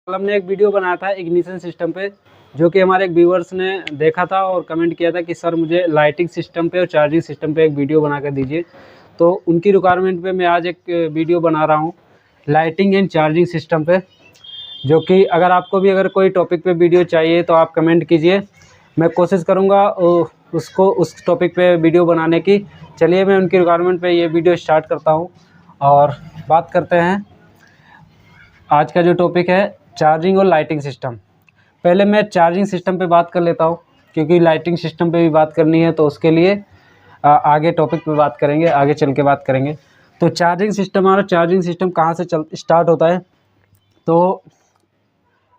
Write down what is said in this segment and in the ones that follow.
कल हमने एक वीडियो बनाया था इग्निशन सिस्टम पे, जो कि हमारे एक व्यूअर्स ने देखा था और कमेंट किया था कि सर मुझे लाइटिंग सिस्टम पे और चार्जिंग सिस्टम पे एक वीडियो बना कर दीजिए। तो उनकी रिक्वायरमेंट पे मैं आज एक वीडियो बना रहा हूँ लाइटिंग एंड चार्जिंग सिस्टम पे, जो कि अगर आपको भी अगर कोई टॉपिक पे वीडियो चाहिए तो आप कमेंट कीजिए, मैं कोशिश करूँगा उसको उस टॉपिक पे वीडियो बनाने की। चलिए मैं उनकी रिक्वायरमेंट पे ये वीडियो स्टार्ट करता हूँ और बात करते हैं। आज का जो टॉपिक है चार्जिंग और लाइटिंग सिस्टम। पहले मैं चार्जिंग सिस्टम पे बात कर लेता हूँ, क्योंकि लाइटिंग सिस्टम पे भी बात करनी है, तो उसके लिए आगे टॉपिक पे बात करेंगे, आगे चल के बात करेंगे। तो चार्जिंग सिस्टम, हमारा चार्जिंग सिस्टम कहाँ से स्टार्ट होता है। तो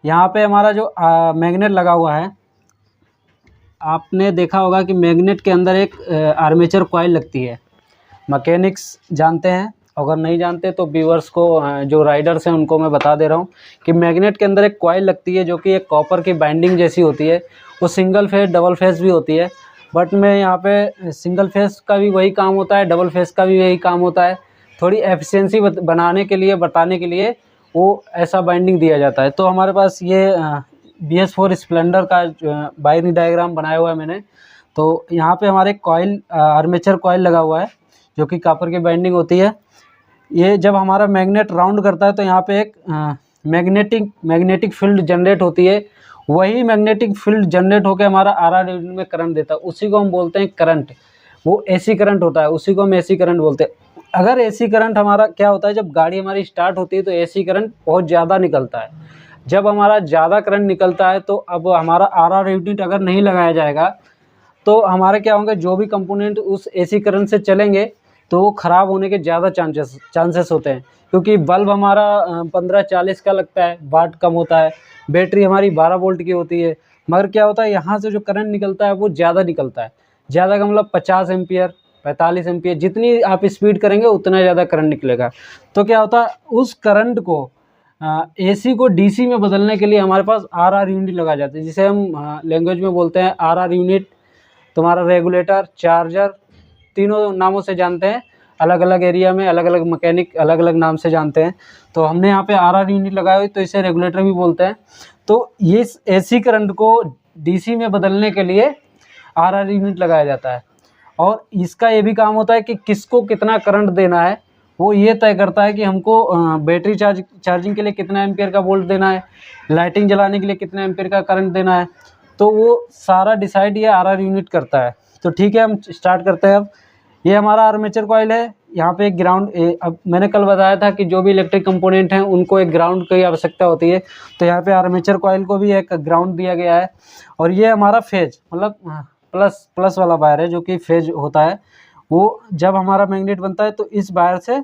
यहाँ पे हमारा जो मैग्नेट लगा हुआ है, आपने देखा होगा कि मैग्नेट के अंदर एक आर्मेचर कॉइल लगती है। मैकेनिक्स जानते हैं, अगर नहीं जानते तो व्यूअर्स को, जो राइडर्स हैं उनको मैं बता दे रहा हूँ कि मैग्नेट के अंदर एक कॉइल लगती है, जो कि एक कॉपर की बाइंडिंग जैसी होती है। वो सिंगल फेस डबल फेस भी होती है, बट मैं यहाँ पे सिंगल फेस का भी वही काम होता है, डबल फेस का भी वही काम होता है। थोड़ी एफिशिएंसी बनाने के लिए, बताने के लिए वो ऐसा बाइंडिंग दिया जाता है। तो हमारे पास ये BS4 स्प्लेंडर का वायरिंग डायग्राम बनाया हुआ है मैंने। तो यहाँ पे हमारे कॉइल, आर्मेचर कॉइल लगा हुआ है, जो कि कॉपर की बाइंडिंग होती है। ये जब हमारा मैग्नेट राउंड करता है तो यहाँ पे एक मैग्नेटिक फील्ड जनरेट होती है। वही मैग्नेटिक फील्ड जनरेट होकर हमारा RR यूनिट में करंट देता है, उसी को हम बोलते हैं करंट। वो AC करंट होता है, उसी को हम AC करंट बोलते हैं। अगर AC करंट हमारा क्या होता है, जब गाड़ी हमारी स्टार्ट होती है तो AC करंट बहुत ज़्यादा निकलता है। जब हमारा ज़्यादा करंट निकलता है तो अब हमारा RR यूनिट अगर नहीं लगाया जाएगा तो हमारे क्या होंगे, जो भी कंपोनेंट उस AC करंट से चलेंगे तो वो ख़राब होने के ज़्यादा चांसेस होते हैं, क्योंकि बल्ब हमारा 15-40 का लगता है, वाट कम होता है। बैटरी हमारी 12 वोल्ट की होती है, मगर क्या होता है यहाँ से जो करंट निकलता है वो ज़्यादा निकलता है। ज़्यादा का मतलब 50 एम्पियर, 45 एम्पियर, जितनी आप स्पीड करेंगे उतना ज़्यादा करंट निकलेगा। तो क्या होता है, उस करंट को AC को DC में बदलने के लिए हमारे पास RR यूनिट लगाया जाता है, जिसे हम लैंग्वेज में बोलते हैं RR यूनिट। तुम्हारा रेगुलेटर, चार्जर, तीनों नामों से जानते हैं। अलग अलग एरिया में अलग अलग मैकेनिक अलग अलग नाम से जानते हैं। तो हमने यहाँ पे RR यूनिट लगाया हुई, तो इसे रेगुलेटर भी बोलते हैं। तो ये AC करंट को DC में बदलने के लिए RR यूनिट लगाया जाता है, और इसका ये भी काम होता है कि किसको कितना करंट देना है। वो ये तय करता है कि हमको बैटरी चार्जिंग के लिए कितना एम्पियर का वोल्ट देना है, लाइटिंग जलाने के लिए कितना एम्पियर का करंट देना है। तो वो सारा डिसाइड ये RR यूनिट करता है। तो ठीक है, हम स्टार्ट करते हैं। अब ये हमारा आर्मेचर कॉइल है। यहाँ पे एक ग्राउंड, अब मैंने कल बताया था कि जो भी इलेक्ट्रिक कंपोनेंट हैं उनको एक ग्राउंड की आवश्यकता होती है। तो यहाँ पे आर्मेचर कॉइल को भी एक ग्राउंड दिया गया है। और ये हमारा फेज, मतलब प्लस वाला वायर है, जो कि फेज होता है। वो जब हमारा मैग्नेट बनता है तो इस वायर से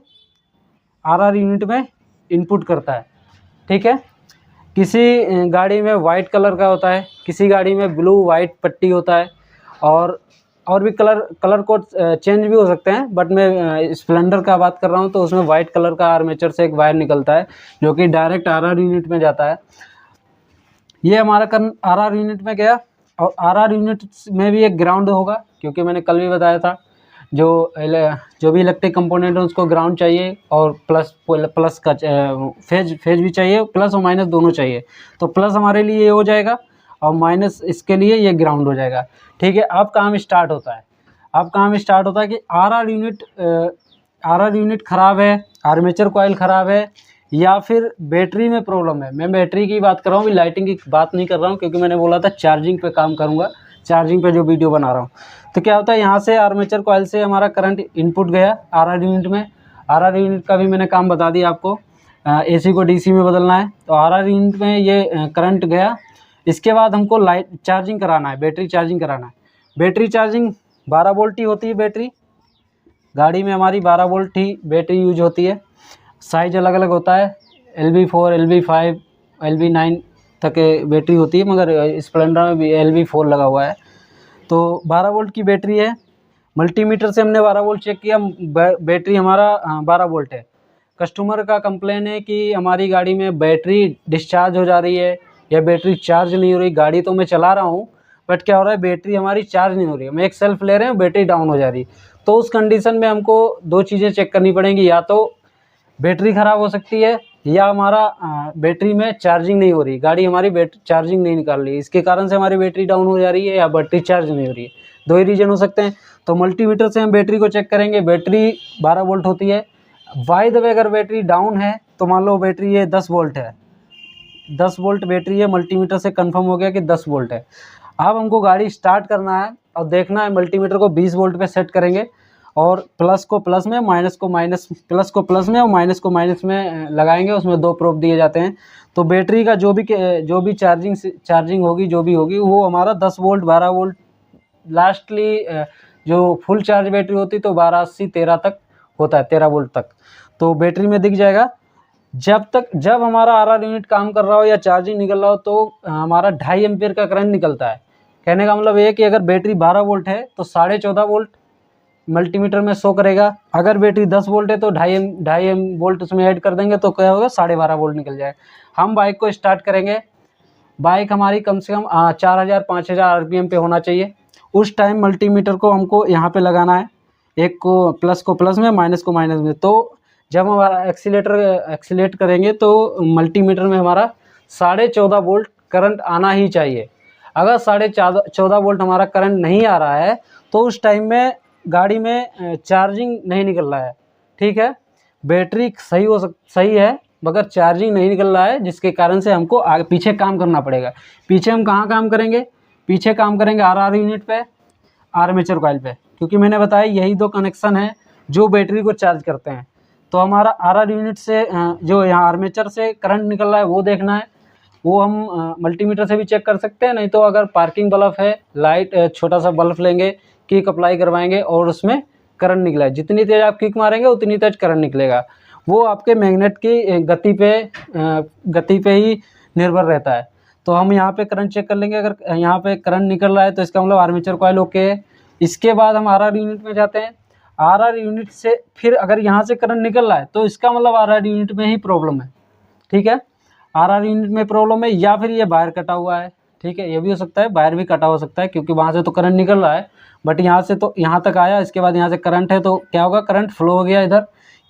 RR यूनिट में इनपुट करता है। ठीक है, किसी गाड़ी में वाइट कलर का होता है, किसी गाड़ी में ब्लू वाइट पट्टी होता है, और भी कलर कोड चेंज भी हो सकते हैं। बट मैं स्प्लेंडर का बात कर रहा हूँ, तो उसमें वाइट कलर का आर्मेचर से एक वायर निकलता है, जो कि डायरेक्ट RR यूनिट में जाता है। ये हमारा RR यूनिट में गया, और RR यूनिट में भी एक ग्राउंड होगा, क्योंकि मैंने कल भी बताया था जो भी इलेक्ट्रिक कंपोनेंट है उसको ग्राउंड चाहिए, और प्लस का फेज भी चाहिए, प्लस और माइनस दोनों चाहिए। तो प्लस हमारे लिए ये हो जाएगा, और माइनस इसके लिए ये ग्राउंड हो जाएगा। ठीक है, अब काम स्टार्ट होता है। कि RR यूनिट ख़राब है, आर्मेचर कॉइल ख़राब है, या फिर बैटरी में प्रॉब्लम है। मैं बैटरी की बात कर रहा हूँ, लाइटिंग की बात नहीं कर रहा हूँ, क्योंकि मैंने बोला था चार्जिंग पे काम करूँगा, चार्जिंग पे जो वीडियो बना रहा हूँ। तो क्या होता है, यहाँ से आर्मेचर कॉइल से हमारा करंट इनपुट गया RR यूनिट में। RR यूनिट का भी मैंने काम बता दिया आपको, AC को DC में बदलना है। तो RR यूनिट में ये करंट गया। इसके बाद हमको लाइट चार्जिंग कराना है, बैटरी चार्जिंग कराना है। बैटरी चार्जिंग 12 वोल्ट ही होती है। बैटरी गाड़ी में हमारी 12 वोल्ट ही बैटरी यूज होती है। साइज अलग अलग होता है, LV4, LV5, LV9 तक बैटरी होती है, मगर स्प्लेंडर में भी LV4 लगा हुआ है। तो 12 वोल्ट की बैटरी है। मल्टीमीटर से हमने 12 वोल्ट चेक किया, बैटरी हमारा 12 वोल्ट है। कस्टमर का कंप्लेन है कि हमारी गाड़ी में बैटरी डिस्चार्ज हो जा रही है, या बैटरी चार्ज नहीं हो रही। गाड़ी तो मैं चला रहा हूँ, बट क्या हो रहा है, बैटरी हमारी चार्ज नहीं हो रही है। हम एक सेल्फ ले रहे हैं, बैटरी डाउन हो जा रही। तो उस कंडीशन में हमको दो चीज़ें चेक करनी पड़ेंगी, या तो बैटरी ख़राब हो सकती है, या हमारा बैटरी में चार्जिंग नहीं हो रही, गाड़ी हमारी चार्जिंग नहीं निकाल रही, इसके कारण से हमारी बैटरी डाउन हो जा रही है या बैटरी चार्ज नहीं हो रही है। दो ही रीज़न हो सकते हैं। तो मल्टीमीटर से हम बैटरी को चेक करेंगे। बैटरी 12 वोल्ट होती है। बाय द वे अगर बैटरी डाउन है तो मान लो बैटरी ये 10 वोल्ट है, 10 वोल्ट बैटरी है, मल्टीमीटर से कंफर्म हो गया कि 10 वोल्ट है। अब हमको गाड़ी स्टार्ट करना है और देखना है, मल्टीमीटर को 20 वोल्ट पे सेट करेंगे और प्लस को प्लस में, माइनस को माइनस, प्लस को प्लस में और माइनस को माइनस में लगाएंगे। उसमें 2 प्रोब दिए जाते हैं। तो बैटरी का जो भी चार्जिंग होगी, जो भी होगी, वो हमारा 10 वोल्ट 12 वोल्ट लास्टली जो फुल चार्ज बैटरी होती तो 1280 13 तक होता है, 13 वोल्ट तक। तो बैटरी में दिख जाएगा। जब हमारा आरआर यूनिट काम कर रहा हो या चार्जिंग निकल रहा हो तो हमारा 2.5 एम्पियर का करंट निकलता है। कहने का मतलब ये कि अगर बैटरी 12 वोल्ट है तो 14.5 वोल्ट मल्टीमीटर में शो करेगा। अगर बैटरी 10 वोल्ट है तो 2.5 वोल्ट उसमें ऐड कर देंगे तो क्या होगा, 12.5 वोल्ट निकल जाएगा। हम बाइक को स्टार्ट करेंगे। बाइक हमारी कम से कम 4000-5000 आरपीएम पे होना चाहिए। उस टाइम मल्टीमीटर को हमको यहाँ पे लगाना है, एक को प्लस में, माइनस को माइनस में। तो जब हमारा एक्सीलेट करेंगे तो मल्टीमीटर में हमारा 14.5 वोल्ट करंट आना ही चाहिए। अगर 14.5 वोल्ट हमारा करंट नहीं आ रहा है तो उस टाइम में गाड़ी में चार्जिंग नहीं निकल रहा है। ठीक है, बैटरी सही है मगर चार्जिंग नहीं निकल रहा है, जिसके कारण से हमको आगे पीछे काम करना पड़ेगा। पीछे हम कहाँ काम करेंगे? पीछे काम करेंगे आरआर यूनिट पे, आर्मेचर कॉइल पे, क्योंकि मैंने बताया यही 2 कनेक्शन है जो बैटरी को चार्ज करते हैं। तो हमारा आरआर यूनिट से जो यहाँ आर्मेचर से करंट निकल रहा है वो देखना है। वो हम मल्टीमीटर से भी चेक कर सकते हैं, नहीं तो अगर पार्किंग बल्ब है, लाइट छोटा सा बल्ब लेंगे, किक अप्लाई करवाएंगे और उसमें करंट निकला है, जितनी तेज़ आप किक मारेंगे उतनी तेज़ करंट निकलेगा। वो आपके मैग्नेट की गति पे ही निर्भर रहता है। तो हम यहाँ पे करंट चेक कर लेंगे। अगर यहाँ पे करंट निकल रहा है तो इसका मतलब आर्मेचर कॉइल ओके है। इसके बाद हम आरआर यूनिट में जाते हैं। आरआर यूनिट से फिर अगर यहाँ से करंट निकल रहा है तो इसका मतलब आरआर यूनिट में ही प्रॉब्लम है। ठीक है, आरआर यूनिट में प्रॉब्लम है, या फिर ये वायर कटा हुआ है। ठीक है, ये भी हो सकता है, वायर भी कटा हो सकता है, क्योंकि वहाँ से तो करंट निकल रहा है बट यहाँ से तो यहाँ तक आया, इसके बाद यहाँ से करंट है तो क्या होगा, करंट फ्लो हो गया इधर,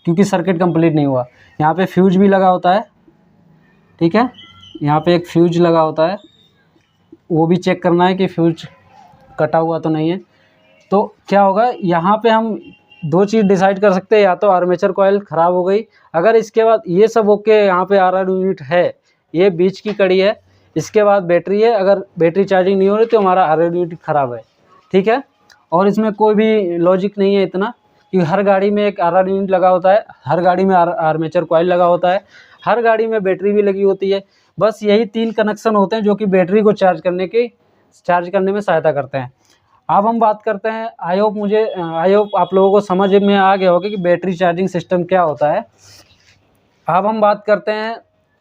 क्योंकि सर्किट कंप्लीट नहीं हुआ। यहाँ पे फ्यूज भी लगा होता है। ठीक है, यहाँ पे एक फ्यूज लगा होता है, वो भी चेक करना है कि फ्यूज कटा हुआ तो नहीं है। तो क्या होगा, यहाँ पे हम 2 चीज़ डिसाइड कर सकते हैं, या तो आर्मेचर कॉइल ख़राब हो गई। अगर इसके बाद ये सब ओके, यहाँ पे आरआर यूनिट है, ये बीच की कड़ी है, इसके बाद बैटरी है, अगर बैटरी चार्जिंग नहीं हो रही तो हमारा आरआर यूनिट ख़राब है। ठीक है, और इसमें कोई भी लॉजिक नहीं है इतना, क्योंकि हर गाड़ी में एक आरआर यूनिट लगा होता है, हर गाड़ी में आर्मेचर कॉइल लगा होता है, हर गाड़ी में बैटरी भी लगी होती है। बस यही 3 कनेक्शन होते हैं जो कि बैटरी को चार्ज करने में सहायता करते हैं। अब हम बात करते हैं, आई होप आप लोगों को समझ में आ गया होगा कि बैटरी चार्जिंग सिस्टम क्या होता है। अब हम बात करते हैं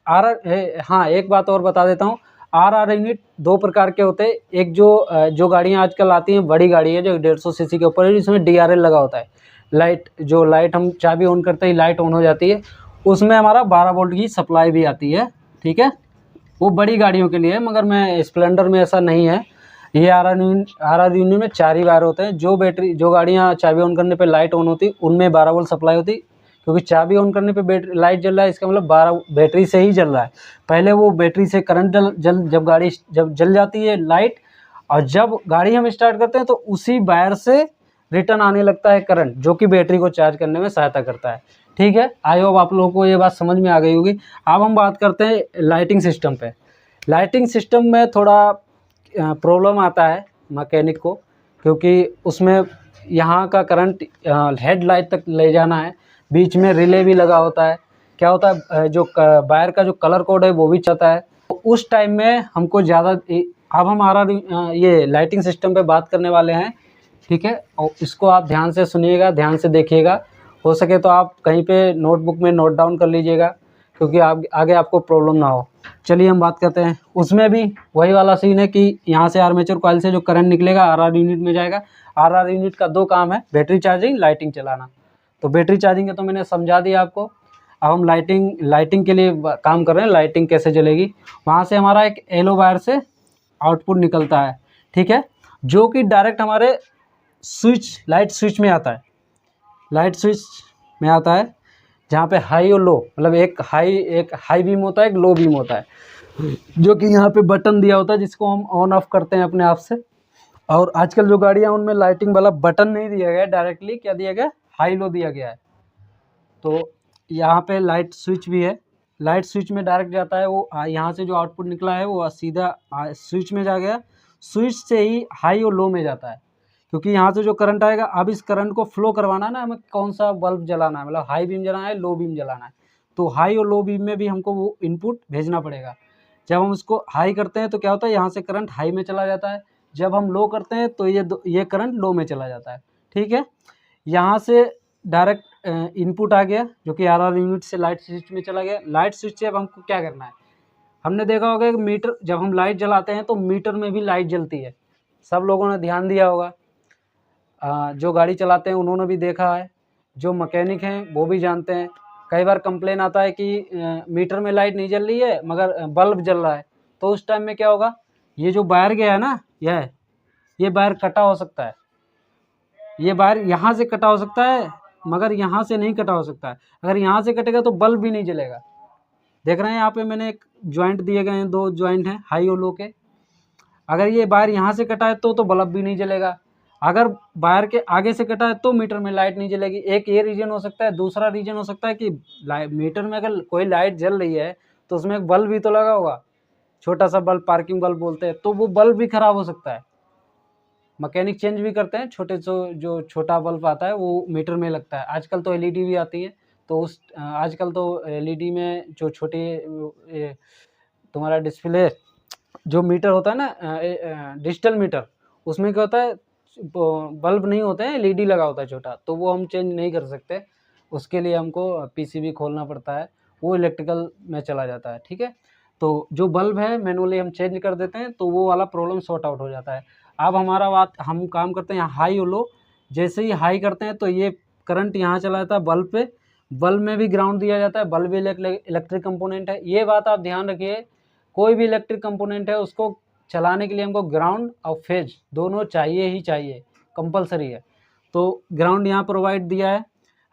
हाँ, एक बात और बता देता हूँ। आरआर यूनिट 2 प्रकार के होते हैं। एक जो गाड़ियाँ आजकल आती हैं, बड़ी गाड़ी है जो 150 सीसी के ऊपर है, जिसमें डीआरएल लगा होता है। लाइट हम चाबी ऑन करते ही लाइट ऑन हो जाती है, उसमें हमारा 12 वोल्ट की सप्लाई भी आती है। ठीक है, वो बड़ी गाड़ियों के लिए है, मगर मैं स्प्लेंडर में ऐसा नहीं है। ये आरआर यूनिट में 4 ही वायर होते हैं। जो गाड़ियाँ चाबी ऑन करने पे लाइट ऑन होती उनमें 12 वोल्ट सप्लाई होती, क्योंकि चाबी ऑन करने पे बैटरी लाइट जल रहा है, इसका मतलब 12 बैटरी से ही जल रहा है। पहले वो बैटरी से करंट जब जल जाती है लाइट, और जब गाड़ी हम स्टार्ट करते हैं तो उसी वायर से रिटर्न आने लगता है करंट, जो कि बैटरी को चार्ज करने में सहायता करता है। ठीक है, आई होप आप लोगों को ये बात समझ में आ गई होगी। अब हम बात करते हैं लाइटिंग सिस्टम पे। लाइटिंग सिस्टम में थोड़ा प्रॉब्लम आता है मैकेनिक को, क्योंकि उसमें यहाँ का करंट हेडलाइट तक ले जाना है, बीच में रिले भी लगा होता है। क्या होता है, जो वायर का जो कलर कोड है वो भी चाहता है। तो उस टाइम में हमको ज़्यादा, अब हम ये लाइटिंग सिस्टम पे बात करने वाले हैं। ठीक है, और इसको आप ध्यान से सुनिएगा, ध्यान से देखिएगा। हो सके तो आप कहीं पे नोटबुक में नोट डाउन कर लीजिएगा, क्योंकि आगे आपको प्रॉब्लम ना हो। चलिए हम बात करते हैं। उसमें भी वही वाला सीन है कि यहाँ से आर्मेचर कॉइल से जो करंट निकलेगा आरआर यूनिट में जाएगा। आरआर यूनिट का 2 काम है, बैटरी चार्जिंग, लाइटिंग चलाना। तो बैटरी चार्जिंग का तो मैंने समझा दिया आपको। अब हम लाइटिंग के लिए काम कर रहे हैं। लाइटिंग कैसे जलेगी, वहाँ से हमारा एक येलो वायर से आउटपुट निकलता है। ठीक है, जो कि डायरेक्ट हमारे लाइट स्विच में आता है। जहाँ पे हाई और लो, मतलब एक हाई बीम होता है, एक लो बीम होता है, जो कि यहाँ पे बटन दिया होता है जिसको हम ऑन ऑफ करते हैं अपने आप से। और आजकल जो गाड़ियाँ उनमें लाइटिंग वाला बटन नहीं दिया गया है, डायरेक्टली क्या दिया गया, हाई लो दिया गया है। तो यहाँ पे लाइट स्विच भी है, लाइट स्विच में डायरेक्ट जाता है वो, यहाँ से जो आउटपुट निकला है वो सीधा स्विच में जा गया, स्विच से ही हाई और लो में जाता है। क्योंकि यहाँ से जो करंट आएगा, अब इस करंट को फ्लो करवाना है ना, हमें कौन सा बल्ब जलाना है, मतलब हाई बीम जलाना है, लो बीम जलाना है, तो हाई और लो बीम में भी हमको वो इनपुट भेजना पड़ेगा। जब हम उसको हाई करते हैं तो क्या होता है, यहाँ से करंट हाई में चला जाता है, जब हम लो करते हैं तो ये करंट लो में चला जाता है। ठीक है, यहाँ से डायरेक्ट इनपुट आ गया जो कि RR यूनिट से लाइट स्विच में चला गया। लाइट स्विच से अब हमको क्या करना है, हमने देखा होगा कि मीटर, जब हम लाइट जलाते हैं तो मीटर में भी लाइट जलती है, सब लोगों ने ध्यान दिया होगा, जो गाड़ी चलाते हैं उन्होंने भी देखा है, जो मैकेनिक हैं वो भी जानते हैं। कई बार कंप्लेन आता है कि मीटर में लाइट नहीं जल रही है मगर बल्ब जल रहा है, तो उस टाइम में क्या होगा, ये जो वायर गया है ना, ये वायर कटा हो सकता है, ये वायर यहाँ से कटा हो सकता है मगर यहाँ से नहीं कटा हो सकता है। अगर यहाँ से कटेगा तो बल्ब भी नहीं जलेगा। देख रहे हैं यहाँ पे मैंने एक जॉइंट दिए गए हैं, 2 जॉइंट हैं हाई और लो के। अगर ये वायर यहाँ से कटा है तो बल्ब भी नहीं जलेगा। अगर वायर के आगे से कटा है तो मीटर में लाइट नहीं जलेगी। एक ये रीजन हो सकता है। दूसरा रीजन हो सकता है कि मीटर में अगर कोई लाइट जल रही है तो उसमें एक बल्ब भी तो लगा होगा, छोटा सा बल्ब, पार्किंग बल्ब बोलते हैं, तो वो बल्ब भी खराब हो सकता है। मैकेनिक चेंज भी करते हैं, जो छोटा बल्ब आता है वो मीटर में लगता है। आजकल तो एलईडी भी आती है, तो आजकल तो एलईडी में जो छोटी तुम्हारा डिस्प्ले जो मीटर होता है ना, डिजिटल मीटर, उसमें क्या होता है, बल्ब नहीं होते हैं, एलईडी लगा होता है छोटा, तो वो हम चेंज नहीं कर सकते। उसके लिए हमको पीसीबी खोलना पड़ता है, वो इलेक्ट्रिकल में चला जाता है। ठीक है, तो जो बल्ब है मैनुअली हम चेंज कर देते हैं, तो वो वाला प्रॉब्लम सॉर्ट आउट हो जाता है। अब हमारा बात, हम काम करते हैं हाई और लो। जैसे ही हाई करते हैं तो ये करंट यहाँ चला जाता है बल्ब पे, बल्ब में भी ग्राउंड दिया जाता है, बल्ब भी इलेक्ट्रिक कंपोनेंट है। ये बात आप ध्यान रखिए, कोई भी इलेक्ट्रिक कंपोनेंट है उसको चलाने के लिए हमको ग्राउंड और फेज दोनों चाहिए ही चाहिए, कंपलसरी है। तो ग्राउंड यहाँ प्रोवाइड दिया है,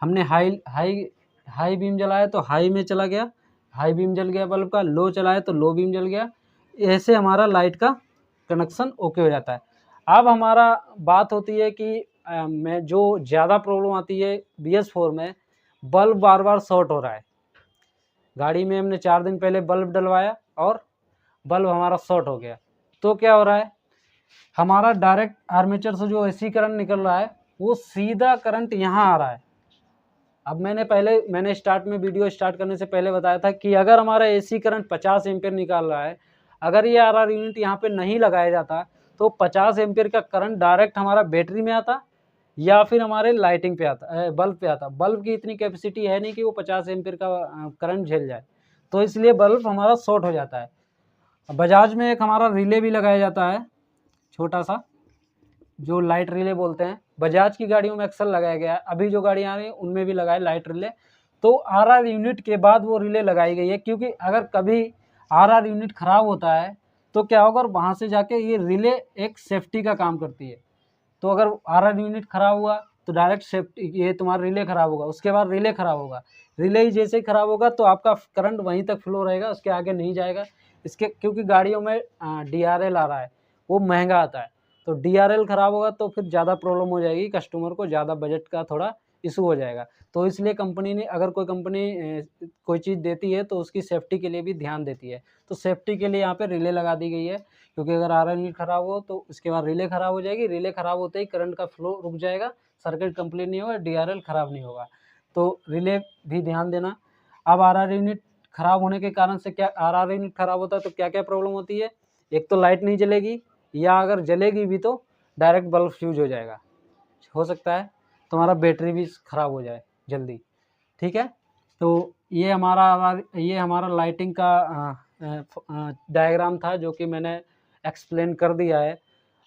हमने हाई बीम जलाया तो हाई में चला गया, हाई बीम जल गया बल्ब का, लो चलाया तो लो बीम जल गया। ऐसे हमारा लाइट का कनेक्शन ओके हो जाता है। अब हमारा बात होती है कि मैं जो ज़्यादा प्रॉब्लम आती है BS4 में, बल्ब बार बार शॉर्ट हो रहा है। गाड़ी में हमने 4 दिन पहले बल्ब डलवाया और बल्ब हमारा शॉर्ट हो गया, तो क्या हो रहा है, हमारा डायरेक्ट आर्मेचर से जो AC करंट निकल रहा है वो सीधा करंट यहाँ आ रहा है। अब मैंने स्टार्ट में वीडियो स्टार्ट करने से पहले बताया था कि अगर हमारा AC करंट 50 एम्पियर निकाल रहा है, अगर ये RR यूनिट यहाँ पे नहीं लगाया जाता तो 50 एम्पियर का करंट डायरेक्ट हमारा बैटरी में आता या फिर हमारे लाइटिंग पे आता, बल्ब पे आता। बल्ब की इतनी कैपेसिटी है नहीं कि वो 50 एम्पियर का करंट झेल जाए, तो इसलिए बल्ब हमारा शॉर्ट हो जाता है। बजाज में एक हमारा रिले भी लगाया जाता है, छोटा सा, जो लाइट रिले बोलते हैं। बजाज की गाड़ियों में अक्सर लगाया गया है, अभी जो गाड़ियाँ आ रही हैं उनमें भी लगाए लाइट रिले। तो RR यूनिट के बाद वो रिले लगाई गई है, क्योंकि अगर कभी RR यूनिट ख़राब होता है तो क्या होगा, वहाँ से जाके ये रिले एक सेफ्टी का काम करती है। तो अगर RR यूनिट ख़राब हुआ तो डायरेक्ट सेफ्टी, ये तुम्हारा रिले ख़राब होगा, उसके बाद रिले ख़राब होगा, रिले ही जैसे ही ख़राब होगा तो आपका करंट वहीं तक फ्लो रहेगा, उसके आगे नहीं जाएगा। इसके क्योंकि गाड़ियों में DRL आ रहा है, वो महंगा आता है, तो DRL ख़राब होगा तो फिर ज़्यादा प्रॉब्लम हो जाएगी, कस्टमर को ज़्यादा बजट का थोड़ा इशू हो जाएगा। तो इसलिए कंपनी ने, अगर कोई कंपनी कोई चीज़ देती है तो उसकी सेफ्टी के लिए भी ध्यान देती है। तो सेफ्टी के लिए यहाँ पे रिले लगा दी गई है, क्योंकि अगर RR यूनिट ख़राब हो तो उसके बाद रिले ख़राब हो जाएगी, रिले ख़राब होते ही करंट का फ्लो रुक जाएगा, सर्किट कंप्लीट नहीं होगा, DRL ख़राब नहीं होगा। तो रिले भी ध्यान देना। अब RR यूनिट ख़राब होने के कारण से क्या, RR यूनिट ख़राब होता है तो क्या क्या प्रॉब्लम होती है, एक तो लाइट नहीं जलेगी, या अगर जलेगी भी तो डायरेक्ट बल्ब फ्यूज हो जाएगा, हो सकता है तुम्हारा बैटरी भी ख़राब हो जाए जल्दी। ठीक है, तो ये हमारा लाइटिंग का डायग्राम था जो कि मैंने एक्सप्लेन कर दिया है।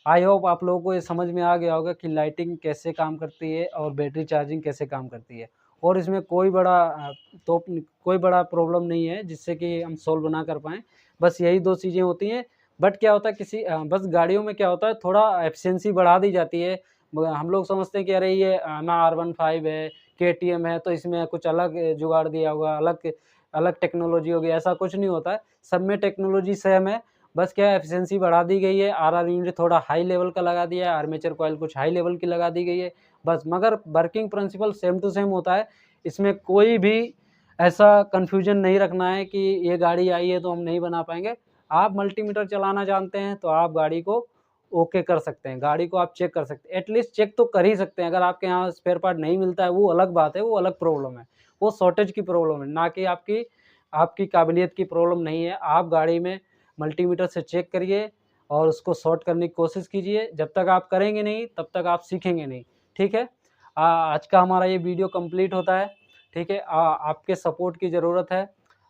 आई होप आप लोगों को ये समझ में आ गया होगा कि लाइटिंग कैसे काम करती है और बैटरी चार्जिंग कैसे काम करती है, और इसमें कोई बड़ा प्रॉब्लम नहीं है जिससे कि हम सोल्व ना कर पाएँ। बस यही 2 चीज़ें होती हैं। बट क्या होता है, बस गाड़ियों में क्या होता है, थोड़ा एफिशिएंसी बढ़ा दी जाती है। हम लोग समझते हैं कि अरे ये यामाहा R15 है KTM है तो इसमें कुछ अलग जुगाड़ दिया होगा, अलग अलग टेक्नोलॉजी होगी, ऐसा कुछ नहीं होता है। सब में टेक्नोलॉजी सेम है, बस क्या है एफिशिएंसी बढ़ा दी गई है, आरआर यूनिट थोड़ा हाई लेवल का लगा दिया है, आर्मेचर कॉइल कुछ हाई लेवल की लगा दी गई है बस, मगर working principle same to same होता है। इसमें कोई भी ऐसा कन्फ्यूजन नहीं रखना है कि ये गाड़ी आई है तो हम नहीं बना पाएंगे। आप मल्टीमीटर चलाना जानते हैं तो आप गाड़ी को ओके कर सकते हैं, गाड़ी को आप चेक कर सकते हैं, एटलीस्ट चेक तो कर ही सकते हैं। अगर आपके यहाँ स्पेयर पार्ट नहीं मिलता है वो अलग बात है, वो अलग प्रॉब्लम है, वो शॉर्टेज की प्रॉब्लम है, ना कि आपकी काबिलियत की प्रॉब्लम नहीं है। आप गाड़ी में मल्टीमीटर से चेक करिए और उसको सॉर्ट करने की कोशिश कीजिए। जब तक आप करेंगे नहीं तब तक आप सीखेंगे नहीं, ठीक है। आज का हमारा ये वीडियो कंप्लीट होता है, ठीक है। आपके सपोर्ट की ज़रूरत है,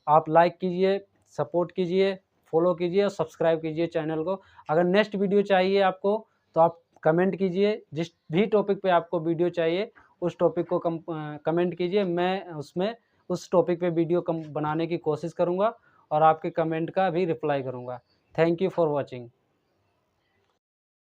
आप लाइक कीजिए, सपोर्ट कीजिए, फॉलो कीजिए और सब्सक्राइब कीजिए चैनल को। अगर नेक्स्ट वीडियो चाहिए आपको तो आप कमेंट कीजिए, जिस भी टॉपिक पे आपको वीडियो चाहिए उस टॉपिक को कमेंट कीजिए, मैं उसमें उस टॉपिक पे वीडियो बनाने की कोशिश करूँगा और आपके कमेंट का भी रिप्लाई करूँगा। Thank you for watching.